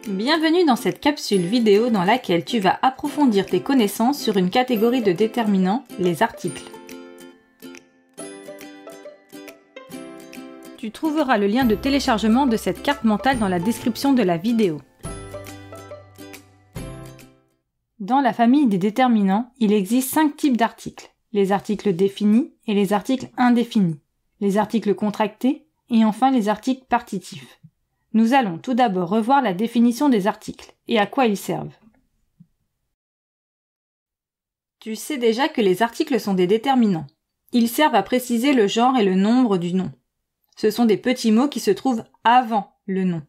Bienvenue dans cette capsule vidéo dans laquelle tu vas approfondir tes connaissances sur une catégorie de déterminants, les articles. Tu trouveras le lien de téléchargement de cette carte mentale dans la description de la vidéo. Dans la famille des déterminants, il existe 5 types d'articles. Les articles définis et les articles indéfinis, les articles contractés et enfin les articles partitifs. Nous allons tout d'abord revoir la définition des articles et à quoi ils servent. Tu sais déjà que les articles sont des déterminants. Ils servent à préciser le genre et le nombre du nom. Ce sont des petits mots qui se trouvent avant le nom,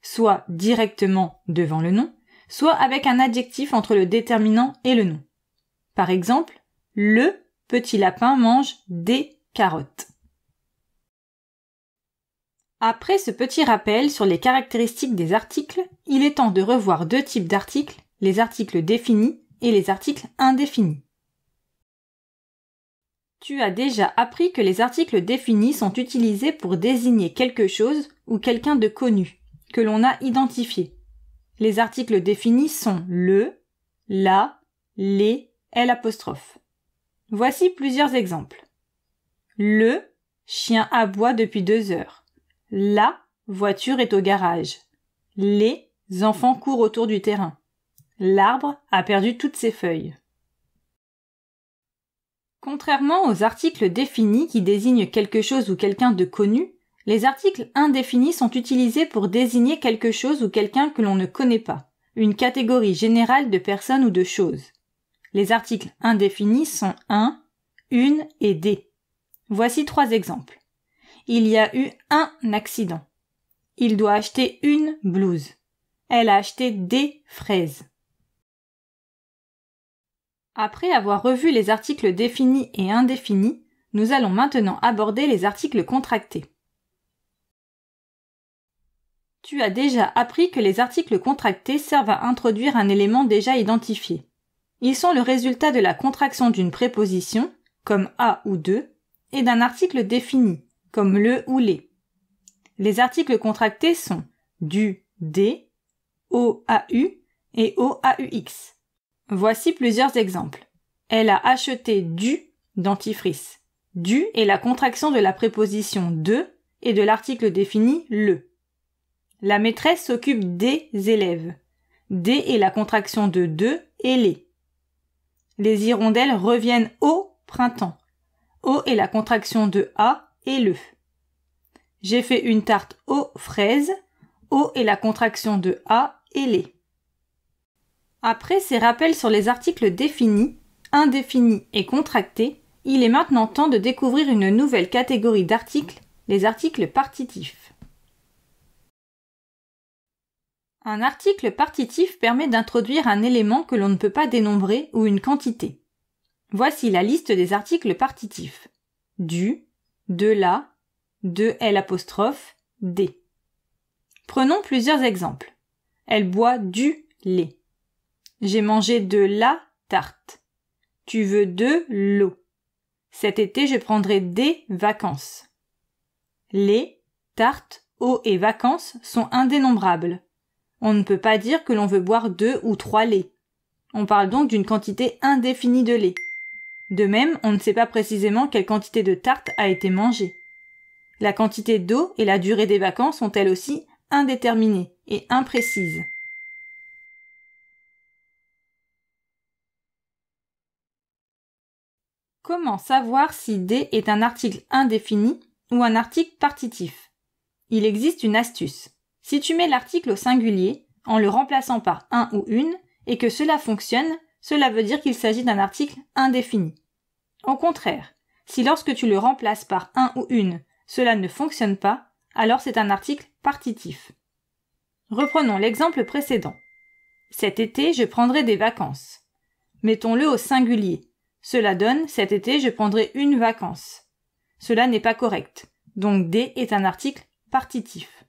soit directement devant le nom, soit avec un adjectif entre le déterminant et le nom. Par exemple, le petit lapin mange des carottes. Après ce petit rappel sur les caractéristiques des articles, il est temps de revoir 2 types d'articles, les articles définis et les articles indéfinis. Tu as déjà appris que les articles définis sont utilisés pour désigner quelque chose ou quelqu'un de connu, que l'on a identifié. Les articles définis sont le, la, les, l'. Voici plusieurs exemples. Le chien aboie depuis 2 heures. La voiture est au garage. Les enfants courent autour du terrain. L'arbre a perdu toutes ses feuilles. Contrairement aux articles définis qui désignent quelque chose ou quelqu'un de connu, les articles indéfinis sont utilisés pour désigner quelque chose ou quelqu'un que l'on ne connaît pas, une catégorie générale de personnes ou de choses. Les articles indéfinis sont un, une et des. Voici 3 exemples. Il y a eu un accident. Il doit acheter une blouse. Elle a acheté des fraises. Après avoir revu les articles définis et indéfinis, nous allons maintenant aborder les articles contractés. Tu as déjà appris que les articles contractés servent à introduire un élément déjà identifié. Ils sont le résultat de la contraction d'une préposition, comme à ou de, et d'un article défini, comme le ou les. Les articles contractés sont du, des, OAU et OAUX. Voici plusieurs exemples. Elle a acheté du dentifrice. Du est la contraction de la préposition de et de l'article défini le. La maîtresse s'occupe des élèves. Des est la contraction de et les. Les hirondelles reviennent au printemps. O est la contraction de a et le. J'ai fait une tarte aux fraises. O est la contraction de a et les. Après ces rappels sur les articles définis, indéfinis et contractés, il est maintenant temps de découvrir une nouvelle catégorie d'articles, les articles partitifs. Un article partitif permet d'introduire un élément que l'on ne peut pas dénombrer ou une quantité. Voici la liste des articles partitifs. Du, de la, de l', des. Prenons plusieurs exemples. Elle boit du lait. J'ai mangé de la tarte. Tu veux de l'eau. Cet été, je prendrai des vacances. Les, tarte, eau et vacances sont indénombrables. On ne peut pas dire que l'on veut boire 2 ou 3 laits. On parle donc d'une quantité indéfinie de lait. De même, on ne sait pas précisément quelle quantité de tarte a été mangée. La quantité d'eau et la durée des vacances sont elles aussi indéterminées et imprécises. Comment savoir si des est un article indéfini ou un article partitif? Il existe une astuce. Si tu mets l'article au singulier, en le remplaçant par un ou une, et que cela fonctionne, cela veut dire qu'il s'agit d'un article indéfini. Au contraire, si lorsque tu le remplaces par un ou une, cela ne fonctionne pas, alors c'est un article partitif. Reprenons l'exemple précédent. Cet été, je prendrai des vacances. Mettons-le au singulier. Cela donne « cet été, je prendrai une vacance ». Cela n'est pas correct, donc des est un article partitif.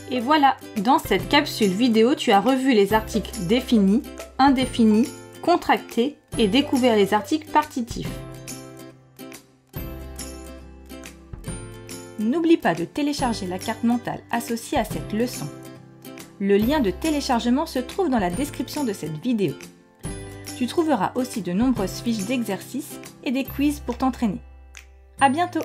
Et voilà, dans cette capsule vidéo, tu as revu les articles définis, indéfinis, contractés et découvert les articles partitifs. N'oublie pas de télécharger la carte mentale associée à cette leçon. Le lien de téléchargement se trouve dans la description de cette vidéo. Tu trouveras aussi de nombreuses fiches d'exercices et des quiz pour t'entraîner. À bientôt!